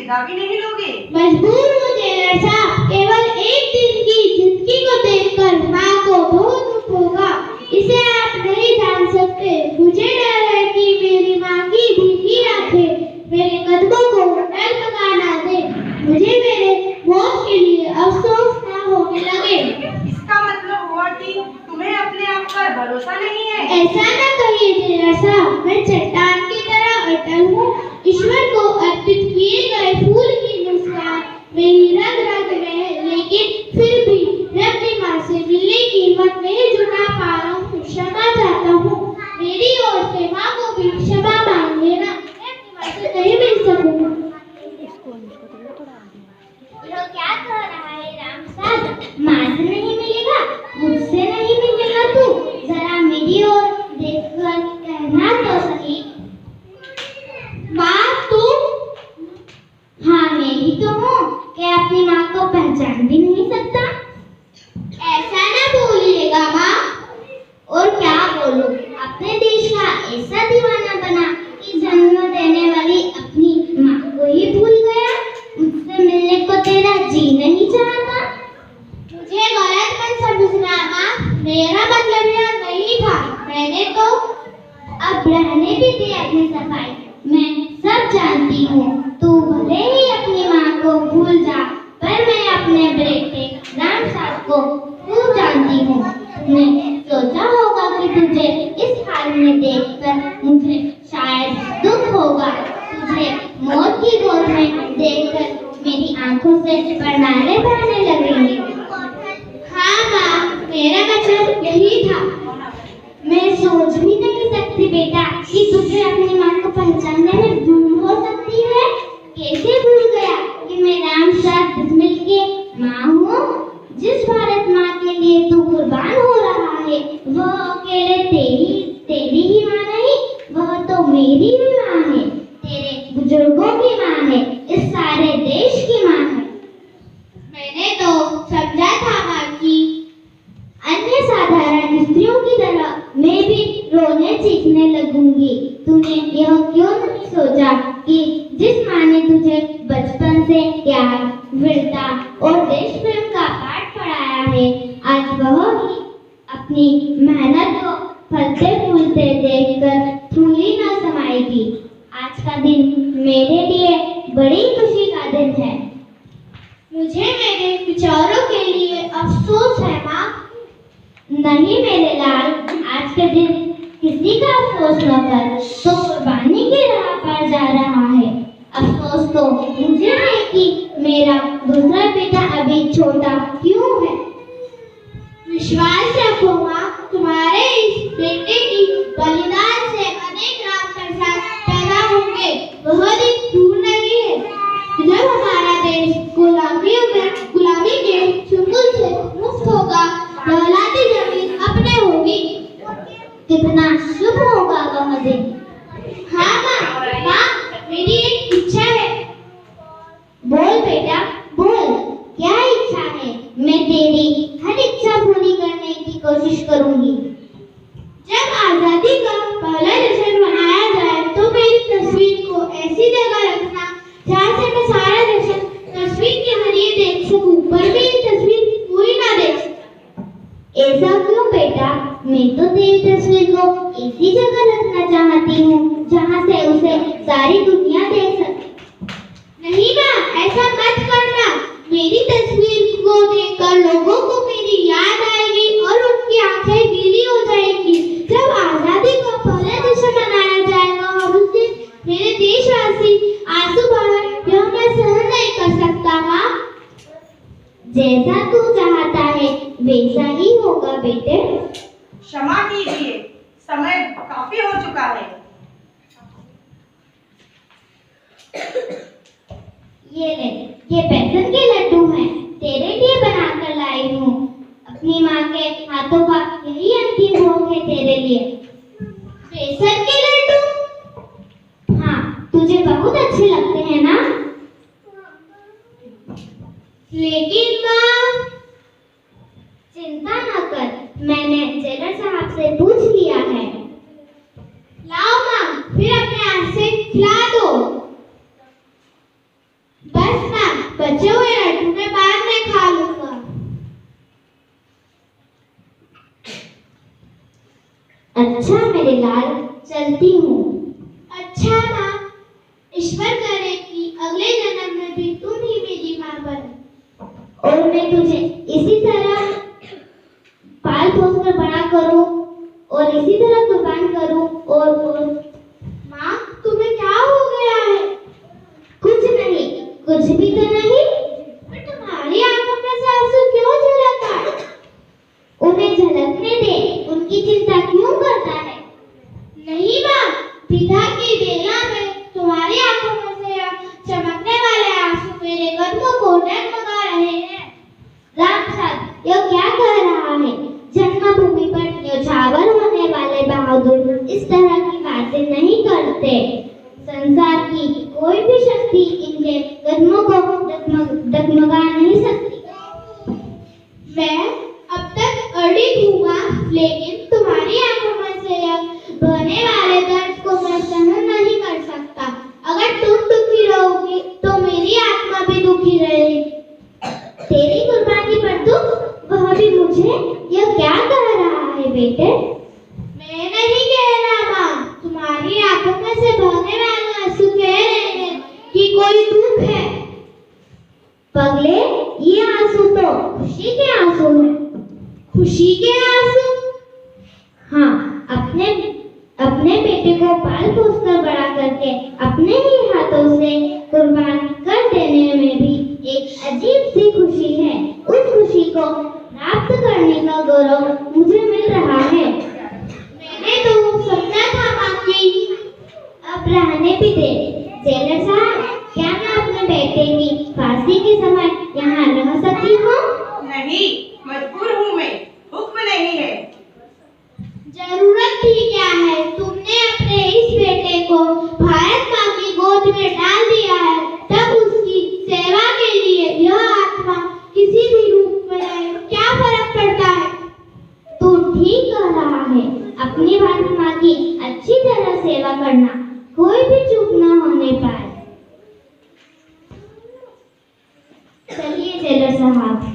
विदा भी नहीं लोगे? मजबूर हूँ टेलर साहब, केवल एक दिन की जिंदगी को देखकर माँ को बहुत दुख होगा। इसे आप नहीं जान सकते। मुझे डर है कि मेरी माँ की भीगी आंखें मेरे कदमों को डगमगा ना दे, मुझे मेरे मौत के लिए अफसोस ना होने लगे। इसका मतलब हुआ कि तुम्हें अपने आप पर भरोसा नहीं है? ऐसा ना कहिए टेलर साहब, मैं चट्टान की तरह अटल हूँ। ईश्वर को अर्पित किए गए फूल की मुस्कान मेरी रग रग में है, लेकिन फिर भी मैं अपनी माँ से मिलने की हिम्मत नहीं जुटा पा रहा हूँ। क्षमा चाहता हूँ, मेरी ओर से माँ को भी क्षमा मांग लेना। मैं अपनी माँ से नहीं मिल सकूँगा। यह क्या कह रहा है राम साहब? माँ से नहीं मिलेगा, मुझसे नहीं मिलेगा तू? जरा मेरी ओर देखकर कहना तो सही। माँ तुम? हाँ मैं ही तो हूँ। क्या अपनी माँ को पहचान भी नहीं सकता? ऐसा ना बोलिएगा माँ। और क्या बोलूं, अपने देश का ऐसा दीवाना बना कि जन्म देने वाली अपनी माँ को ही भूल गया। मुझसे मिलने को तेरा जी नहीं चाहता? मुझे गलत मत समझना माँ, मेरा मतलब यह नहीं था। मैंने तो अब रहने भी दी अपनी सफाई। मैं सब जानती हूँ, तू भले ही अपनी माँ को भूल जा, पर मैं अपने बेटे राम साहब को खूब जानती हूँ। तुमने सोचा होगा कि तुझे इस हाल में देखकर मुझे शायद दुख होगा। तुझे मौत की गोद में देखकर मेरी आंखों से परनारे बहने लगेंगे। हाँ माँ, मेरा मतलब यही था। मैं सोच भी नहीं सकती बेटा कि तुझे अपनी माँ को पहचानने में भूल हो सकती है। कैसे भूल गया कि मैं राम साहब बिस्मिल की माँ हूँ? जिस भारत माँ के लिए तू कुर्बान हो रहा है, वह अकेले तेरी ही माँ नहीं, वह तो मेरी भी माँ है, तेरे बुजुर्गों की माँ है, इस सारे देश की माँ है। मैंने तो समझा था माँ कि अन्य साधारण स्त्रियों की तरह मैं भी रोने चीखने लगूंगी। तूने यह क्यों नहीं सोचा कि जिस माँ ने तुझे बचपन से प्यार, वीरता और देश प्रेम का पाठ पढ़ाया है, आज वह ही अपनी मेहनत को फलते फूलते देखकर फूली न समाएगी। आज का दिन मेरे लिए बड़ी खुशी का दिन है। मुझे मेरे विचारों के लिए अफसोस है माँ। नहीं मेरे लाल, आज के दिन किसी का अफसोस न कर, तो कुर्बानी की राह पर जा रहा है। अफसोस तो मुझे है कि मेरा दूसरा बेटा अभी छोटा क्यों है। विश्वास रखो माँ, तुम्हारे इस बेटे की बलिदान से अनेक राम प्रसाद पैदा होंगे। वह दिन दूर नहीं है जब हमारा देश गुलामी के चुंगल से मुक्त होगा, दौलती जमीन अपने होगी। कितना शुभ होगा वह दिन। हाँ माँ, मेरी एक इच्छा है। बोल बेटा बोल, क्या इच्छा है? मैं तेरी हर इच्छा पूरी करने की कोशिश करूंगी। जब आजादी का पहला जश्न मनाया जाए तो मेरी तस्वीर को ऐसी जगह रखना जहाँ से मैं सारा जश्न तस्वीर के जरिए देख सकूं, पर मेरी तस्वीर पूरी ना देख सकूं। ऐसा क्यों बेटा? मैं तो तेरी तस्वीर को ऐसी जगह रखना चाहती हूँ जहाँ से उसे सारी दुनिया देख सके। नहीं माँ, ऐसा मत करना। मेरी तस्वीर को देखकर लोगों को मेरी याद आएगी और उनकी आंखें गीली हो जाएंगी। जब आजादी का पहला जश्न मनाया जाएगा और उस दिन मेरे देशवासी आंसू बहाए, यह मैं सहन नहीं कर सकता माँ। जैसा तू चाहता है वैसा ही होगा बेटे। क्षमा कीजिए, समय काफी हो चुका है। ये ले, ये बेसन के लड्डू हैं, तेरे लिए बनाकर लाई हूँ। अपनी माँ के हाथों का यही अंतिम भोग है तेरे लिए। बेसन के लड्डू? हाँ, तुझे बहुत अच्छे लगते हैं ना? लेकिन माँ, चिंता न कर, मैंने जेलर साहब से पूछ लिया है। लाओ माँ, फिर अपने हाथ से खिला दो। लाल चलती हूँ। अच्छा माँ, ईश्वर करे कि अगले जन्म में भी तुम ही मेरी माँ बनो और मैं तुझे इसी तरह पाल पोस कर बड़ा करूं और इसी तरह कुर्बान करूं। और माँ, तुम्हें क्या हो गया है? कुछ नहीं, कुछ भी तो नहीं, पर तुम्हारी आंखों में से आंसू क्यों झलक रहा है? उन्हें झलकने दे, उनकी चिंता क्यों करता है? नहीं माँ, पिता की बेला में तुम्हारी आंखों में से चमकने वाले आंसू मेरे कदमों को डगमगा रहे हैं। रामचंद्र, यह क्या कह रहा है? जन्मभूमि पर न्योछावर होने वाले बहादुर इस तरह की बातें नहीं करते। संसार की कोई भी शक्ति इनके कदमों को डगमगा नहीं सकती। मैं अब तक अड़ी हूँ माँ, लेकिन तुम्हारी आंखों में से बहने वाले दर्द को मैं सहन नहीं कर सकता। अगर तुम दुखी रहोगी तो मेरी आत्मा भी दुखी रहेगी। तेरी कुर्बानी पर दुख, वह भी मुझे। यह क्या कह रहा है बेटे? मैं नहीं कह रहा माँ, तुम्हारी आंखों में से बहने वाले आंसू कह रहे हैं कि कोई दुख है। पगले, ये आंसू तो खुशी के आंसू हैं। खुशी के आंसू? हाँ, अपने बेटे को पाल पोस कर बड़ा करके अपने ही हाथों से कुर्बान कर देने में भी एक अजीब सी खुशी है। उस खुशी को प्राप्त करने का गौरव मुझे मिल रहा है। मैंने तो समझा था माँ कि अब रहने भी दे। जेलर साहब, क्या मैं अपने बेटे की फांसी के समय यहाँ रह सकती हूँ? नहीं, मजबूर हूँ मैं, हुक्म नहीं है। जरूरत ही क्या है? तुमने अपने इस बेटे को भारत माँ की गोद में डाल दिया है, तब उसकी सेवा के लिए यह आत्मा किसी भी रूप में रहे, क्या फर्क पड़ता है? तू ठीक कह रहा है, अपनी भारत माँ की अच्छी तरह सेवा करना, कोई भी चूक न होने पाए। चलिए जेलर साहब।